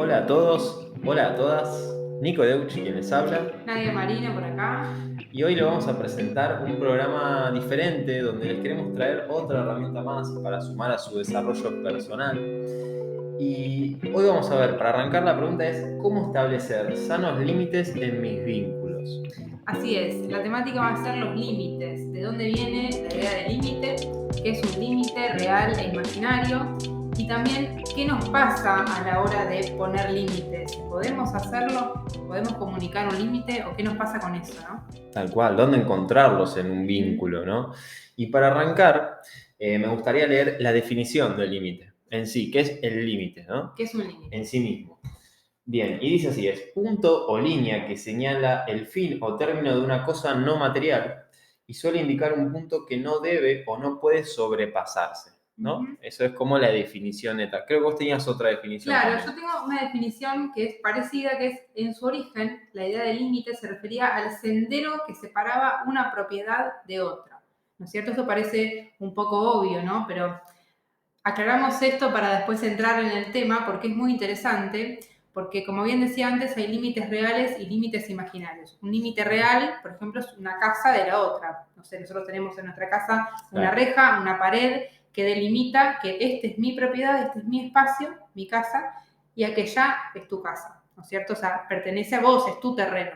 Hola a todos, hola a todas. Nico Deucci quien les habla. Nadia Marina por acá. Y hoy le vamos a presentar un programa diferente donde les queremos traer otra herramienta más para sumar a su desarrollo personal. Y hoy vamos a ver, para arrancar la pregunta es ¿cómo establecer sanos límites en mis vínculos? Así es, la temática va a ser los límites. ¿De dónde viene la idea de límite? ¿Qué es un límite real e imaginario? Y también, ¿qué nos pasa a la hora de poner límites? ¿Podemos hacerlo? ¿Podemos comunicar un límite? ¿O qué nos pasa con eso, no? Tal cual, ¿dónde encontrarlos en un vínculo, no? Y para arrancar, me gustaría leer la definición del límite en sí, ¿qué es el límite, no? ¿Qué es un límite? En sí mismo. Bien, y dice así, es punto o línea que señala el fin o término de una cosa no material y suele indicar un punto que no debe o no puede sobrepasarse, ¿no? Uh-huh. Eso es como la definición neta. Creo que vos tenías otra definición Claro, también. yo tengo una definición que es parecida, que es en su origen, la idea de límite se refería al sendero que separaba una propiedad de otra. ¿No es cierto? Esto parece un poco obvio, ¿no? Pero aclaramos esto para después entrar en el tema porque es muy interesante, porque como bien decía antes, hay límites reales y límites imaginarios. Un límite real, por ejemplo, es una casa de la otra. No sé, nosotros tenemos en nuestra casa una Claro, reja, una pared que delimita que este es mi propiedad, este es mi espacio, mi casa, y aquella es tu casa, ¿no es cierto? O sea, pertenece a vos, es tu terreno.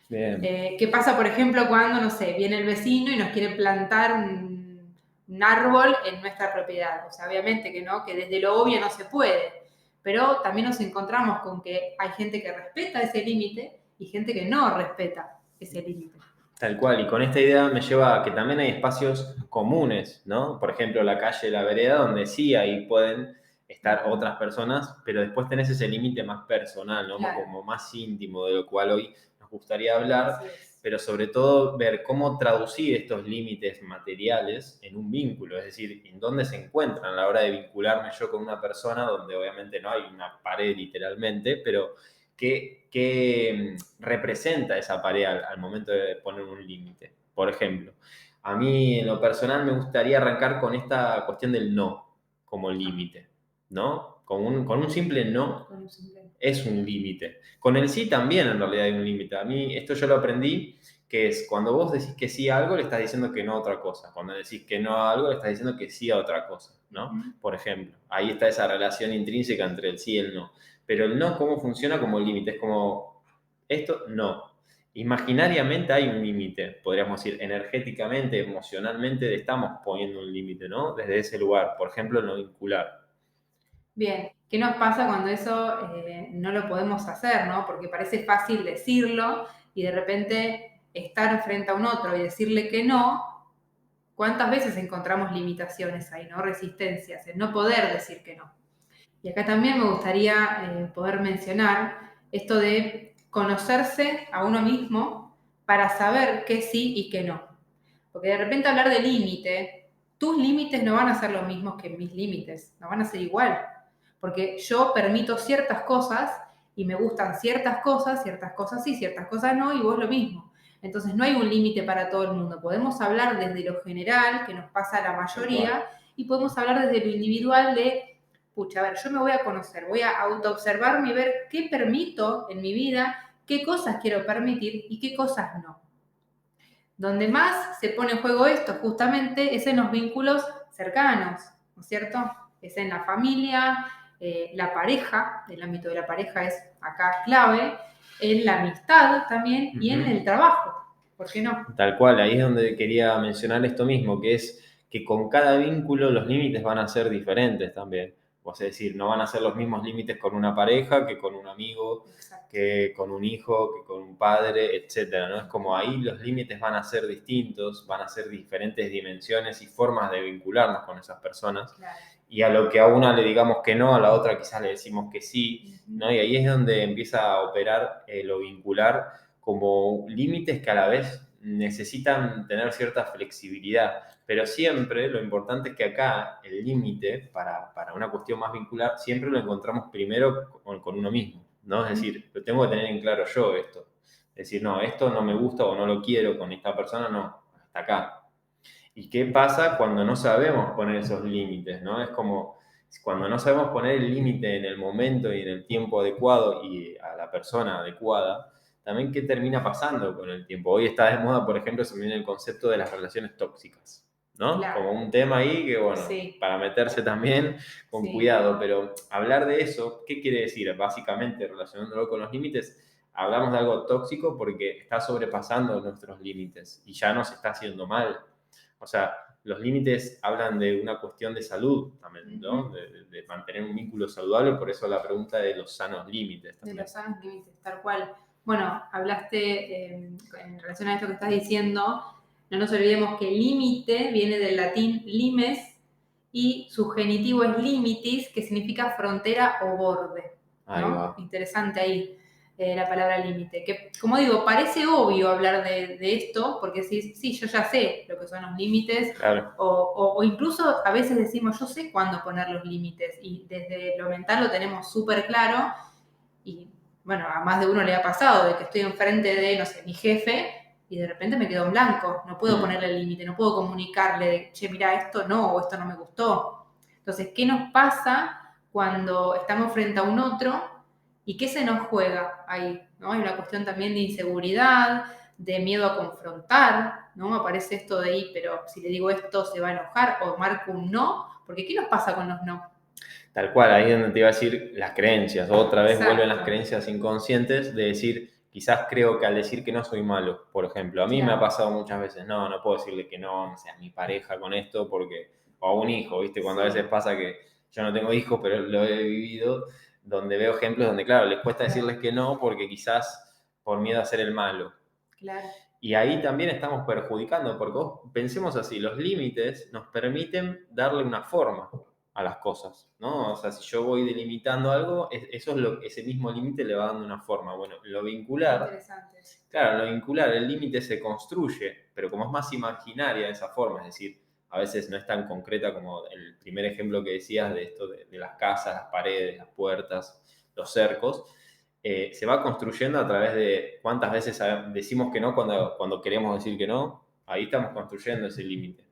bien, ¿Qué pasa, por ejemplo, cuando, no sé, viene el vecino y nos quiere plantar un árbol en nuestra propiedad? O sea, obviamente que no, que desde lo obvio no se puede, pero también nos encontramos con que hay gente que respeta ese límite y gente que no respeta ese límite. tal cual. Y con esta idea me lleva a que también hay espacios comunes, ¿no? Por ejemplo, la calle, la vereda, donde sí ahí pueden estar otras personas, pero después tenés ese límite más personal, ¿no? Claro. Como más íntimo, de lo cual hoy nos gustaría hablar, Así es. pero sobre todo ver cómo traducir estos límites materiales en un vínculo, es decir, en dónde se encuentran a la hora de vincularme yo con una persona, donde obviamente no hay una pared literalmente, pero qué representa esa pared al momento de poner un límite. Por ejemplo, a mí en lo personal me gustaría arrancar con esta cuestión del no como límite, ¿no? Con un simple no Con un simple. es un límite. Con el sí también en realidad hay un límite. A mí esto yo lo aprendí, que es cuando vos decís que sí a algo, le estás diciendo que no a otra cosa. Cuando decís que no a algo, le estás diciendo que sí a otra cosa, ¿no? Uh-huh. Por ejemplo, ahí está esa relación intrínseca entre el sí y el no. Pero el no, ¿cómo funciona como límite? Es como, esto no. Imaginariamente hay un límite, podríamos decir, energéticamente, emocionalmente, estamos poniendo un límite, ¿no? Desde ese lugar, por ejemplo, en lo vincular. Bien, ¿qué nos pasa cuando eso no lo podemos hacer, ¿no? Porque parece fácil decirlo y de repente estar frente a un otro y decirle que no. ¿Cuántas veces encontramos limitaciones ahí, no? Resistencias, en no poder decir que no. Y acá también me gustaría poder mencionar esto de conocerse a uno mismo para saber qué sí y qué no. Porque de repente hablar de límite, tus límites no van a ser los mismos que mis límites, no van a ser igual. Porque yo permito ciertas cosas y me gustan ciertas cosas sí, ciertas cosas no, y vos lo mismo. Entonces no hay un límite para todo el mundo. Podemos hablar desde lo general, que nos pasa a la Tal cual. mayoría, y podemos hablar desde lo individual de, pucha, a ver, yo me voy a conocer, voy a autoobservarme y ver qué permito en mi vida, qué cosas quiero permitir y qué cosas no. Donde más se pone en juego esto justamente es en los vínculos cercanos, ¿no es cierto? Es en la familia, la pareja, el ámbito de la pareja es acá clave, en la amistad también y en el Ujú. trabajo, ¿por qué no? Tal cual, ahí es donde quería mencionar esto mismo, que es que con cada vínculo los límites van a ser diferentes también. O sea, es decir, no van a ser los mismos límites con una pareja que con un amigo, Exacto. que con un hijo, que con un padre, etcétera, ¿no? Es como ahí los límites van a ser distintos, van a ser diferentes dimensiones y formas de vincularnos con esas personas. Claro. Y a lo que a una le digamos que no, a la otra quizás le decimos que sí, ¿no? Uh-huh. Y ahí es donde empieza a operar lo vincular como límites que a la vez necesitan tener cierta flexibilidad, pero siempre lo importante es que acá el límite para una cuestión más vincular siempre lo encontramos primero con uno mismo, ¿no? Es Uh-huh. decir, lo tengo que tener en claro yo esto. Es decir, no, esto no me gusta o no lo quiero con esta persona, no, hasta acá. ¿Y qué pasa cuando no sabemos poner esos límites, no? Es como Cuando no sabemos poner el límite en el momento y en el tiempo adecuado y a la persona adecuada, también qué termina pasando con el tiempo. Hoy está de moda, por ejemplo, se me viene el concepto de las relaciones tóxicas, ¿no? Claro, Como un tema ahí que, bueno, sí, para meterse también con sí. cuidado, pero hablar de eso, ¿qué quiere decir? Básicamente, relacionándolo con los límites, hablamos de algo tóxico porque está sobrepasando nuestros límites y ya nos está haciendo mal. O sea, los límites hablan de una cuestión de salud también, ¿no? De mantener un vínculo saludable, por eso la pregunta de los sanos límites De también. los sanos límites, tal cual. Bueno, hablaste en relación a esto que estás diciendo, no nos olvidemos que límite viene del latín limes y su genitivo es limitis, que significa frontera o borde, Ahí ¿no? va. Interesante ahí la palabra límite, que como digo, parece obvio hablar de esto, porque sí, yo ya sé lo que son los límites, Claro. o incluso a veces decimos, yo sé cuándo poner los límites, y desde lo mental lo tenemos súper claro, y bueno, a más de uno le ha pasado de que estoy enfrente de, no sé, mi jefe y de repente me quedo en blanco. No puedo ponerle el límite, no puedo comunicarle de, che, mira, esto no o esto no me gustó. Entonces, ¿qué nos pasa cuando estamos frente a un otro y qué se nos juega ahí? ¿No? Hay una cuestión también de inseguridad, de miedo a confrontar, ¿no? Aparece esto de ahí, pero si le digo esto se va a enojar o marco un no, porque ¿qué nos pasa con los no? Tal cual, ahí es donde te iba a decir las creencias. Otra vez vuelven las Exacto, creencias inconscientes de decir, quizás creo que al decir que no soy malo, por ejemplo. A mí me ha claro, pasado muchas veces, no puedo decirle que no, sea, a mi pareja con esto, porque, o a un hijo, ¿viste? Cuando a veces sí, pasa que yo no tengo hijos, pero lo he vivido, donde veo ejemplos donde, claro, les cuesta decirles que no porque quizás por miedo a ser el malo. claro. Y ahí también estamos perjudicando, porque vos pensemos así, los límites nos permiten darle una forma a las cosas, ¿no? O sea, si yo voy delimitando algo, eso es ese mismo límite le va dando una forma. Bueno, lo Qué vincular, interesante. claro, lo vincular, el límite se construye, pero como es más imaginaria esa forma, es decir, a veces no es tan concreta como el primer ejemplo que decías de esto de las casas, las paredes, las puertas, los cercos, se va construyendo a través de cuántas veces decimos que no cuando queremos decir que no, ahí estamos construyendo ese límite.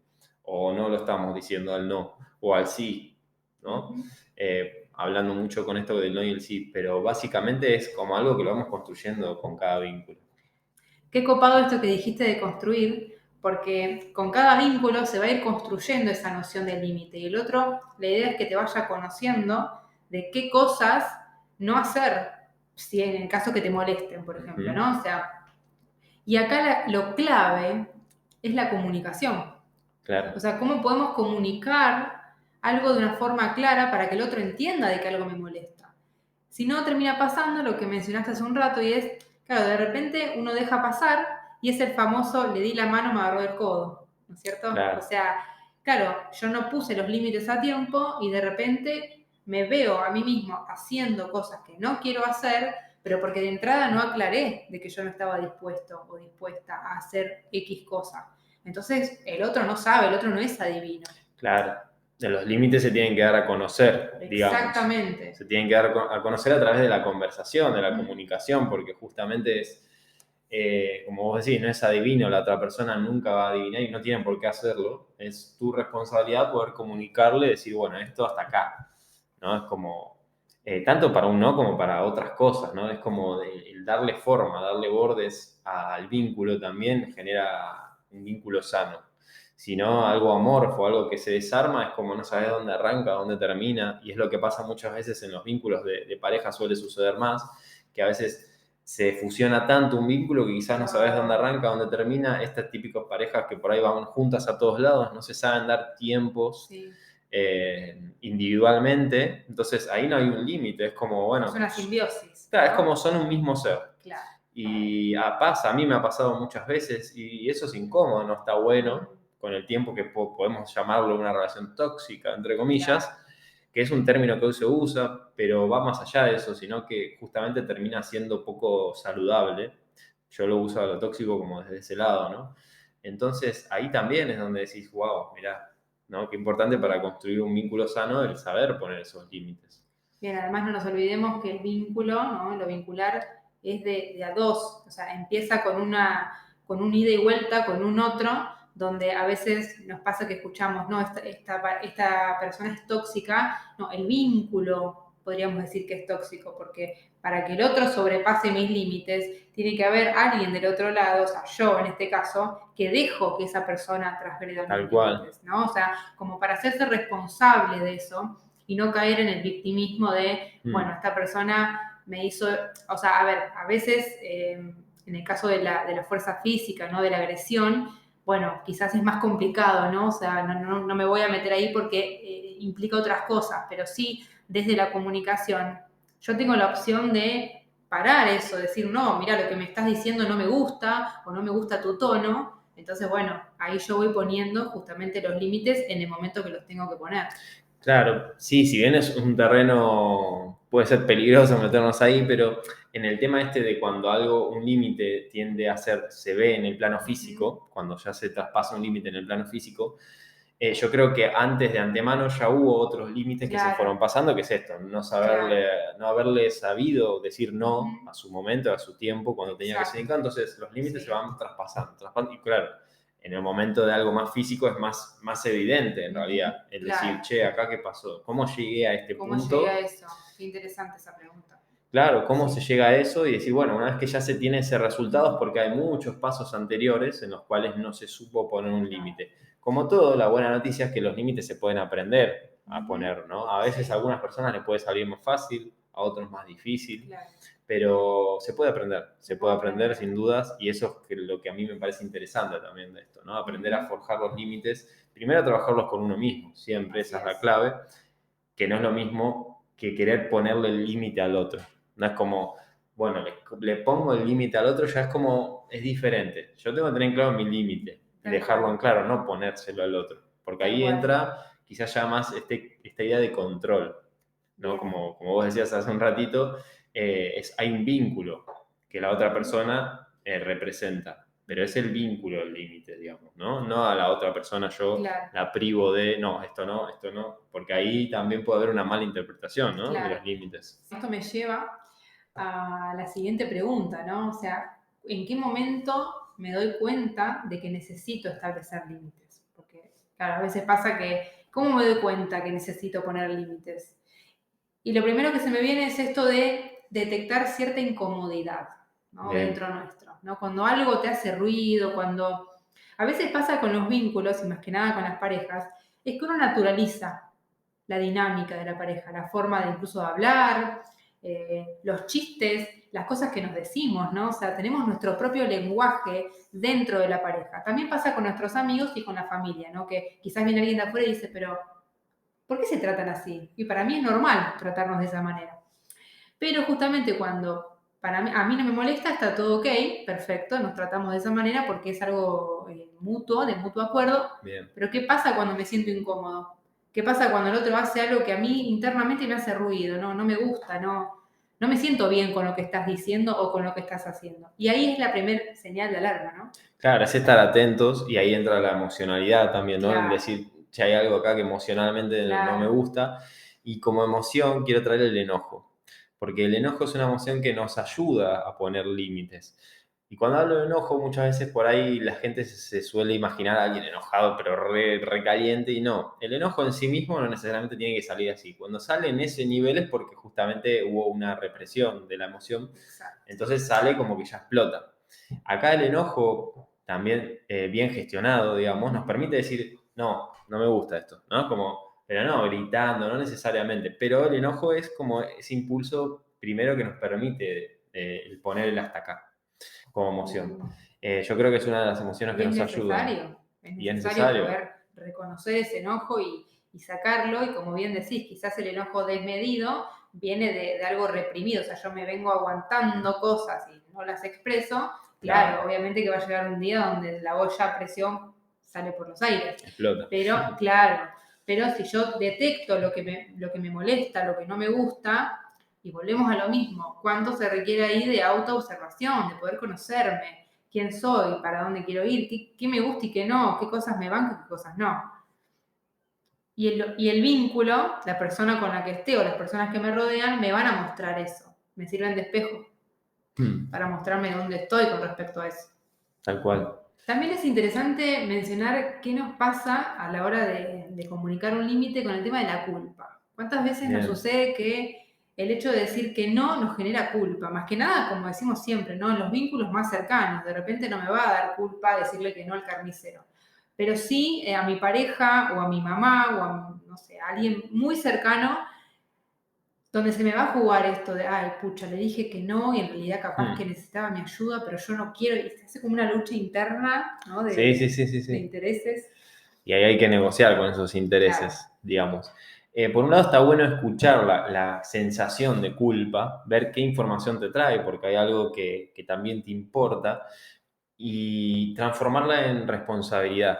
O no lo estamos diciendo al no, o al sí, ¿no? Ujú. Hablando mucho con esto del no y el sí, pero básicamente es como algo que lo vamos construyendo con cada vínculo. Qué copado esto que dijiste de construir, porque con cada vínculo se va a ir construyendo esa noción de límite. Y el otro, la idea es que te vaya conociendo de qué cosas no hacer, si en el caso que te molesten, por ejemplo, Ujú. ¿no? O sea, y acá lo clave es la comunicación. O Claro, sea, cómo podemos comunicar algo de una forma clara para que el otro entienda de que algo me molesta. Si no, termina pasando lo que mencionaste hace un rato y es, claro, de repente uno deja pasar y es el famoso le di la mano, me agarró el codo, ¿no es cierto? O claro. sea, claro, yo no puse los límites a tiempo y de repente me veo a mí mismo haciendo cosas que no quiero hacer, pero porque de entrada no aclaré de que yo no estaba dispuesto o dispuesta a hacer X cosa. Entonces el otro no sabe, el otro no es adivino. Claro, de los límites se tienen que dar a conocer, digamos. Exactamente. Se tienen que dar a conocer a través de la conversación, de la Ujú. comunicación, porque justamente es, como vos decís, no es adivino, la otra persona nunca va a adivinar y no tienen por qué hacerlo. Es tu responsabilidad poder comunicarle, decir, bueno, esto hasta acá, ¿no? Es como, tanto para un no como para otras cosas, ¿no? Es como el darle forma, darle bordes al vínculo también genera un vínculo sano. Si no, algo amorfo, algo que se desarma, es como no sabes dónde arranca, dónde termina, y es lo que pasa muchas veces en los vínculos de pareja, suele suceder más, que a veces se fusiona tanto un vínculo que quizás no sabes dónde Claro. arranca, dónde termina. Estas típicas parejas que por ahí van juntas a todos lados, no se saben dar tiempos Sí. individualmente, entonces ahí no hay un límite, es como, Es bueno, una simbiosis, claro, es como ¿no? son un mismo ser. Claro. Y pasa, a mí me ha pasado muchas veces y eso es incómodo, no está bueno Mm, con el tiempo que podemos llamarlo una relación tóxica, entre claro. comillas, que es un término que hoy se usa, pero va más allá de eso, sino que justamente termina siendo poco saludable. Yo lo uso a lo tóxico como desde ese lado, ¿no? Entonces ahí también es donde decís, wow, mirá, ¿no? Qué importante para construir un vínculo sano el saber poner esos límites. Bien, además no nos olvidemos que el vínculo, ¿no? Lo vincular es de a dos, o sea, empieza con un ida y vuelta con un otro, donde a veces nos pasa que escuchamos, no, esta persona es tóxica, no, el vínculo podríamos decir que es tóxico, porque para que el otro sobrepase mis límites, tiene que haber alguien del otro lado, o sea, yo en este caso, que dejo que esa persona transgreda mis Tal cual. límites, ¿no? O sea, como para hacerse responsable de eso y no caer en el victimismo de, bueno, esta persona me hizo, o sea, a ver, a veces en el caso de la fuerza física, ¿no? De la agresión, bueno, quizás es más complicado, ¿no? O sea, no me voy a meter ahí porque implica otras cosas, pero sí, desde la comunicación, yo tengo la opción de parar eso, decir, no, mira, lo que me estás diciendo no me gusta o no me gusta tu tono. Entonces, bueno, ahí yo voy poniendo justamente los límites en el momento que los tengo que poner. Claro, sí, si bien es un terreno, puede ser peligroso meternos ahí, pero en el tema este de cuando algo, un límite tiende a ser, se ve en el plano físico, cuando ya se traspasa un límite en el plano físico, yo creo que antes de antemano ya hubo otros límites que se fueron pasando, que es esto, no haberle sabido decir no a su momento, a su tiempo, cuando tenía que ser indicado, entonces los límites se van traspasando, y claro, en el momento de algo más físico es más evidente en realidad, el decir, che, acá qué pasó, ¿cómo llegué a este punto? ¿Cómo llegué a eso? Qué interesante esa pregunta. Claro, ¿cómo se llega a eso? Y decir, bueno, una vez que ya se tiene ese resultado es porque hay muchos pasos anteriores en los cuales no se supo poner un límite. Como todo, la buena noticia es que los límites se pueden aprender a poner, ¿no? A veces a algunas personas les puede salir más fácil, a otros más difícil, pero se puede aprender sin dudas, y eso es lo que a mí me parece interesante también de esto, ¿no? Aprender a forjar los límites, primero a trabajarlos con uno mismo, siempre esa es la clave, que no es lo mismo que querer ponerle el límite al otro. No es como, bueno, le pongo el límite al otro, ya es diferente. Yo tengo que tener claro mi límite, dejarlo en claro, no ponérselo al otro. Porque ahí entra quizás ya más esta idea de control, ¿no? Como vos decías hace un ratito, hay un vínculo que la otra persona representa, pero es el vínculo el límite, digamos, ¿no? No a la otra persona yo la privo de, no, esto no, porque ahí también puede haber una mala interpretación, ¿no? De los límites. Esto me lleva a la siguiente pregunta, ¿no? O sea, ¿en qué momento me doy cuenta de que necesito establecer límites? Porque, claro, a veces pasa que, ¿cómo me doy cuenta que necesito poner límites? Y lo primero que se me viene es esto de detectar cierta incomodidad, ¿no? Dentro nuestro, ¿no? Cuando algo te hace ruido, cuando... A veces pasa con los vínculos, y más que nada con las parejas, es que uno naturaliza la dinámica de la pareja, la forma de incluso hablar, los chistes, las cosas que nos decimos, ¿no? O sea, tenemos nuestro propio lenguaje dentro de la pareja. También pasa con nuestros amigos y con la familia, ¿no? Que quizás viene alguien de afuera y dice, pero ¿por qué se tratan así? Y para mí es normal tratarnos de esa manera. Pero justamente cuando a mí no me molesta, está todo ok, perfecto, nos tratamos de esa manera porque es algo mutuo, de mutuo acuerdo. Bien. Pero ¿qué pasa cuando me siento incómodo? ¿Qué pasa cuando el otro hace algo que a mí internamente me hace ruido? No me gusta, no me siento bien con lo que estás diciendo o con lo que estás haciendo. Y ahí es la primera señal de alarma, ¿no? Claro, es estar atentos, y ahí entra la emocionalidad también, ¿no? El decir, si hay algo acá que emocionalmente no me gusta, y como emoción quiero traer el enojo, porque el enojo es una emoción que nos ayuda a poner límites. Y cuando hablo de enojo, muchas veces por ahí la gente se suele imaginar a alguien enojado, pero re caliente, y no. El enojo en sí mismo no necesariamente tiene que salir así. Cuando sale en ese nivel es porque justamente hubo una represión de la emoción, entonces sale como que ya explota. Acá el enojo, también bien gestionado, digamos, nos permite decir, no me gusta esto, ¿no? Como, pero no gritando, no necesariamente, pero el enojo es como ese impulso primero que nos permite el poner el hasta acá como emoción. Yo creo que es una de las emociones que nos ayudan. Es necesario poder reconocer ese enojo y sacarlo, y como bien decís, quizás el enojo desmedido viene de algo reprimido, o sea, yo me vengo aguantando cosas y no las expreso, claro, obviamente que va a llegar un día donde la olla a presión sale por los aires. Explota. Pero si yo detecto lo que me molesta, lo que no me gusta, y volvemos a lo mismo, ¿cuánto se requiere ahí de autoobservación, de poder conocerme? ¿Quién soy? ¿Para dónde quiero ir? ¿Qué me gusta y qué no? ¿Qué cosas me banco y qué cosas no? Y el vínculo, la persona con la que esté o las personas que me rodean, me van a mostrar eso. Me sirven de espejo para mostrarme dónde estoy con respecto a eso. Tal cual. También es interesante mencionar qué nos pasa a la hora de comunicar un límite con el tema de la culpa. ¿Cuántas veces nos Bien. sucede que el hecho de decir que no nos genera culpa? Más que nada, como decimos siempre, ¿no? En los vínculos más cercanos. De repente no me va a dar culpa decirle que no al carnicero. Pero sí a mi pareja o a mi mamá o a, no sé, a alguien muy cercano donde se me va a jugar esto de, ay, pucha, le dije que no y en realidad capaz que Hmm. necesitaba mi ayuda, pero yo no quiero, y se hace como una lucha interna, ¿no? Sí, sí, sí, sí, De sí. intereses. Y ahí hay que negociar con esos Claro, intereses, digamos. Por un lado está bueno escuchar la sensación de culpa, ver qué información te trae, porque hay algo que también te importa, y transformarla en responsabilidad,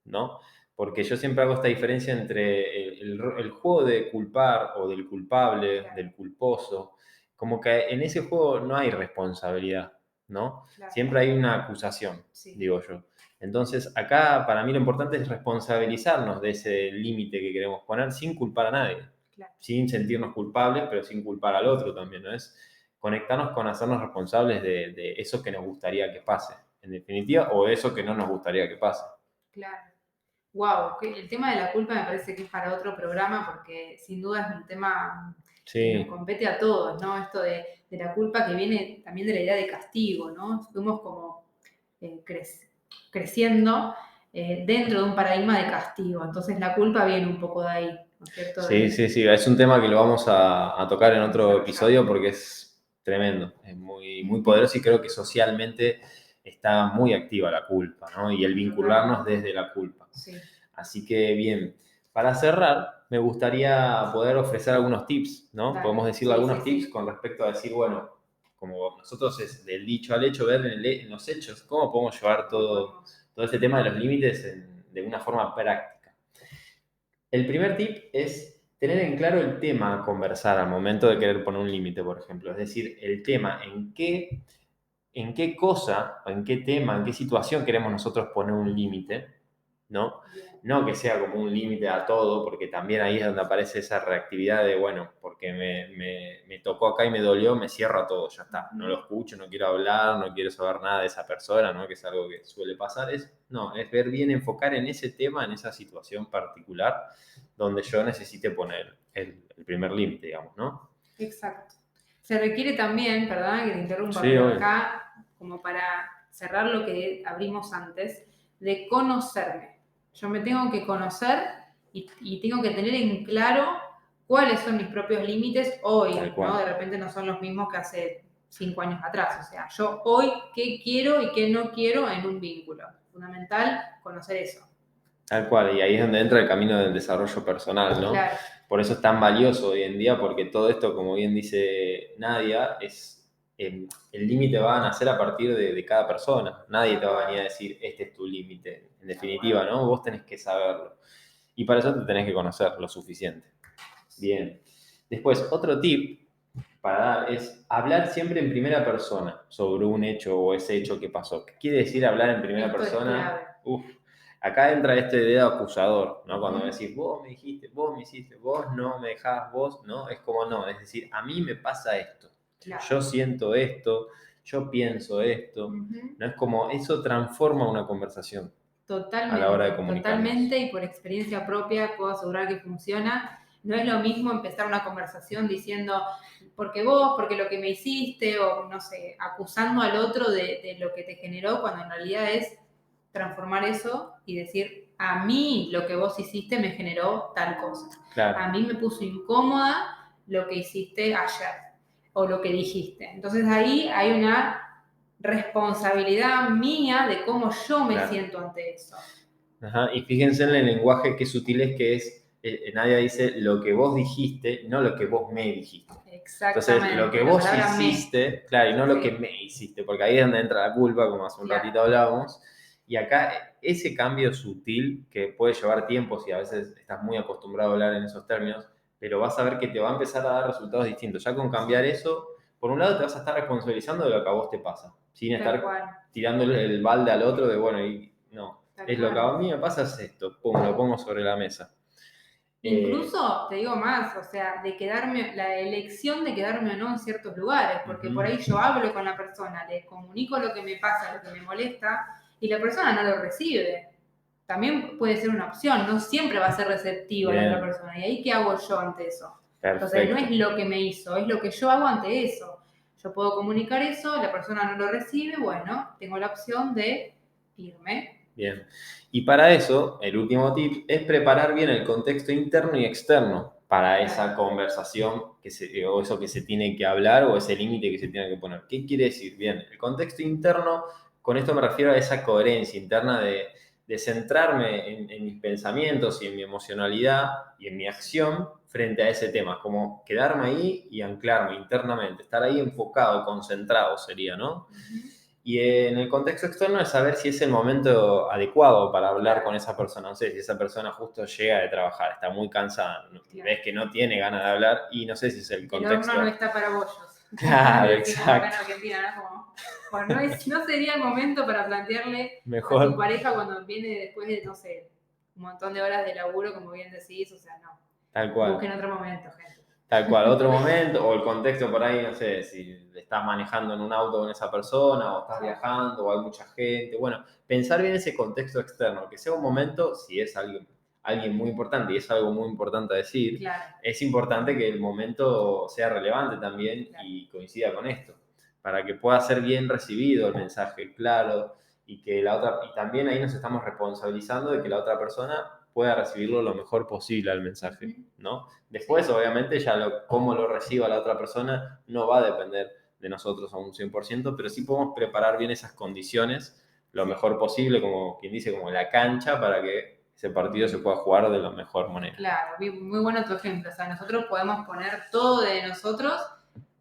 ¿no? Porque yo siempre hago esta diferencia entre el juego de culpar o del culpable, claro, del culposo, como que en ese juego no hay responsabilidad, ¿no? claro, Siempre hay una acusación, sí, digo yo. Entonces, acá para mí lo importante es responsabilizarnos de ese límite que queremos poner sin culpar a nadie, claro. sin sentirnos culpables, pero sin culpar al otro también, ¿no? Es conectarnos con hacernos responsables de eso que nos gustaría que pase, en definitiva, o eso que no nos gustaría que pase. Claro. Wow, el tema de la culpa me parece que es para otro programa porque sin duda es un tema que nos Sí, compete a todos, ¿no? Esto de la culpa que viene también de la idea de castigo, ¿no? Fuimos como creciendo dentro de un paradigma de castigo, entonces la culpa viene un poco de ahí, ¿no es cierto? sí, sí, sí, es un tema que lo vamos a tocar en otro Desarrollar. episodio porque es tremendo, es muy, muy poderoso y creo que socialmente está muy activa la culpa, ¿no? Y el vincularnos Totalmente, desde la culpa. sí. Así que bien, para cerrar, me gustaría poder ofrecer algunos tips, ¿no? Podemos Dale, decirle sí, sí, algunos tips sí. con respecto a decir, bueno, como nosotros es del dicho al hecho, ver en los hechos, cómo podemos llevar ¿Cómo todo, podemos? todo este tema de los límites de una forma práctica. El primer tip es tener en claro el tema a conversar al momento de querer poner un límite, por ejemplo. Es decir, el tema en qué cosa, o en qué tema, en qué situación queremos nosotros poner un límite, ¿no? Bien. No que sea como un límite a todo, porque también ahí es donde aparece esa reactividad de, bueno, porque me tocó acá y me dolió, me cierro a todo, ya está. No lo Ujú. escucho, no quiero hablar, no quiero saber nada de esa persona, ¿no? Que es algo que suele pasar. No, es ver bien, enfocar en ese tema, en esa situación particular, donde yo necesite poner el primer límite, digamos, ¿no? Exacto. Se requiere también, perdona que te interrumpa, Sí, pero obvio. acá, como para cerrar lo que abrimos antes, de conocerme. Yo me tengo que conocer y tengo que tener en claro cuáles son mis propios límites Tal hoy, ¿no? cual. De repente no son los mismos que hace 5 años atrás. O sea, yo hoy qué quiero y qué no quiero en un vínculo. Fundamental conocer eso. Tal cual, y ahí es donde entra el camino del desarrollo personal, ¿no? Claro, Por eso es tan valioso hoy en día, porque todo esto, como bien dice Nadia, el límite va a nacer a partir de cada persona. Nadie tal te va a venir a cual, decir, este es tu límite. En tal cual. definitiva, ¿no? Vos tenés que saberlo. Y para eso te tenés que conocer lo suficiente. Bien. Después, otro tip para dar es hablar siempre en primera persona sobre un hecho o ese hecho que pasó. ¿Qué quiere decir hablar en primera Esto es persona? clave. Uf, acá entra esta idea de acusador, ¿no? Cuando Ujú. decís, vos me dijiste, vos me hiciste, vos no me dejás, vos, ¿no? Es como no, es decir, a mí me pasa esto, Claro. yo siento esto, yo pienso esto, Ujú. ¿no? Es como eso transforma una conversación a la hora de Totalmente, comunicarnos. totalmente, y por experiencia propia puedo asegurar que funciona. No es lo mismo empezar una conversación diciendo, porque vos, porque lo que me hiciste, o no sé, acusando al otro de lo que te generó, cuando en realidad es transformar eso y decir, a mí lo que vos hiciste me generó tal cosa. A Claro, mí me puso incómoda lo que hiciste ayer o lo que dijiste. Entonces ahí hay una responsabilidad mía de cómo yo me claro. siento ante eso. Ajá, y fíjense en el lenguaje qué sutil es que es, Nadia dice lo que vos dijiste, no lo que vos me dijiste. Entonces, lo que Exactamente, la vos palabra me. hiciste, claro, y no lo que Sí, me hiciste, porque ahí es donde entra la culpa, como hace un claro, ratito hablábamos, y acá ese cambio sutil que puede llevar tiempo si a veces estás muy acostumbrado a hablar en esos términos, pero vas a ver que te va a empezar a dar resultados distintos. Ya con cambiar eso, por un lado te vas a estar responsabilizando de lo que a vos te pasa, sin tal estar cual, tirándole el balde al otro de, bueno, y no, tal es lo que a cual. mí me pasa es esto, pum, lo pongo sobre la mesa. Eh, Incluso, te digo más, o sea, de quedarme, la elección de quedarme o no en ciertos lugares, porque por Ujú, ahí yo hablo con la persona, le comunico lo que me pasa, lo que me molesta, y la persona no lo recibe. También puede ser una opción, no siempre va a ser receptiva la otra persona. ¿Y ahí qué hago yo ante eso? Perfecto. Entonces, no es lo que me hizo, es lo que yo hago ante eso. Yo puedo comunicar eso, la persona no lo recibe, bueno, tengo la opción de irme. Bien. Y para eso, el último tip es preparar bien el contexto interno y externo para esa conversación o eso que se tiene que hablar o ese límite que se tiene que poner. ¿Qué quiere decir? Bien, el contexto interno, con esto me refiero a esa coherencia interna de centrarme en mis pensamientos y en mi emocionalidad y en mi acción frente a ese tema, como quedarme ahí y anclarme internamente, estar ahí enfocado, concentrado sería, ¿no? Y en el contexto externo es saber si es el momento adecuado para hablar con esa persona. No sé, si esa persona justo llega de trabajar, está muy cansada, ves que no tiene ganas de hablar y no sé si es el contexto. El horno no está para bollos. Claro, exacto. Acá en Argentina, ¿no? Bueno, no sería el momento para plantearle Mejor a tu pareja cuando viene después de, no sé, un montón de horas de laburo, como bien decís, o sea, no. Tal cual. Busquen otro momento, gente. Tal cual, otro momento, o el contexto por ahí, no sé, si estás manejando en un auto con esa persona, o estás viajando, o hay mucha gente. Bueno, pensar bien ese contexto externo, que sea un momento, si es alguien muy importante, y es algo muy importante a decir, es importante que el momento sea relevante también y coincida con esto, para que pueda ser bien recibido el mensaje, claro, y también ahí nos estamos responsabilizando de que la otra persona pueda recibirlo lo mejor posible al mensaje, ¿no? Después, obviamente, ya cómo lo reciba la otra persona no va a depender de nosotros a un 100%, pero sí podemos preparar bien esas condiciones lo mejor posible, como quien dice, como la cancha, para que ese partido se pueda jugar de la mejor manera. Claro, muy bueno tu ejemplo. O sea, nosotros podemos poner todo de nosotros,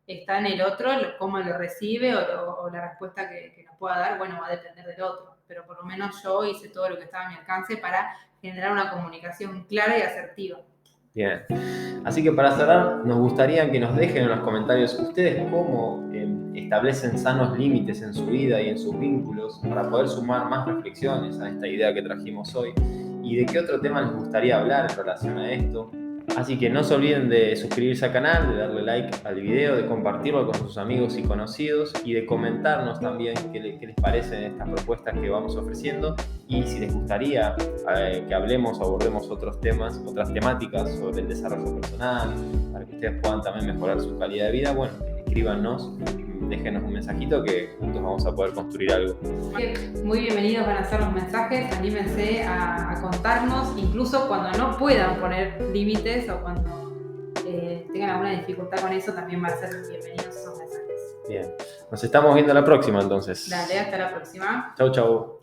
está en el otro, cómo lo recibe o la respuesta que nos pueda dar, bueno, va a depender del otro. Pero por lo menos yo hice todo lo que estaba a mi alcance para generar una comunicación clara y asertiva. Bien. Así que para cerrar, nos gustaría que nos dejen en los comentarios ustedes cómo establecen sanos límites en su vida y en sus vínculos para poder sumar más reflexiones a esta idea que trajimos hoy y de qué otro tema les gustaría hablar en relación a esto. Así que no se olviden de suscribirse al canal, de darle like al video, de compartirlo con sus amigos y conocidos y de comentarnos también qué les parecen estas propuestas que vamos ofreciendo y si les gustaría que hablemos o abordemos otros temas, otras temáticas sobre el desarrollo personal, para que ustedes puedan también mejorar su calidad de vida, bueno, escríbanos, déjenos un mensajito que juntos vamos a poder construir algo. Muy bienvenidos van a ser los mensajes, anímense a contarnos, incluso cuando no puedan poner límites o cuando tengan alguna dificultad con eso, también van a ser bienvenidos esos mensajes. Bien, nos estamos viendo la próxima entonces. Dale, hasta la próxima. Chau, chau.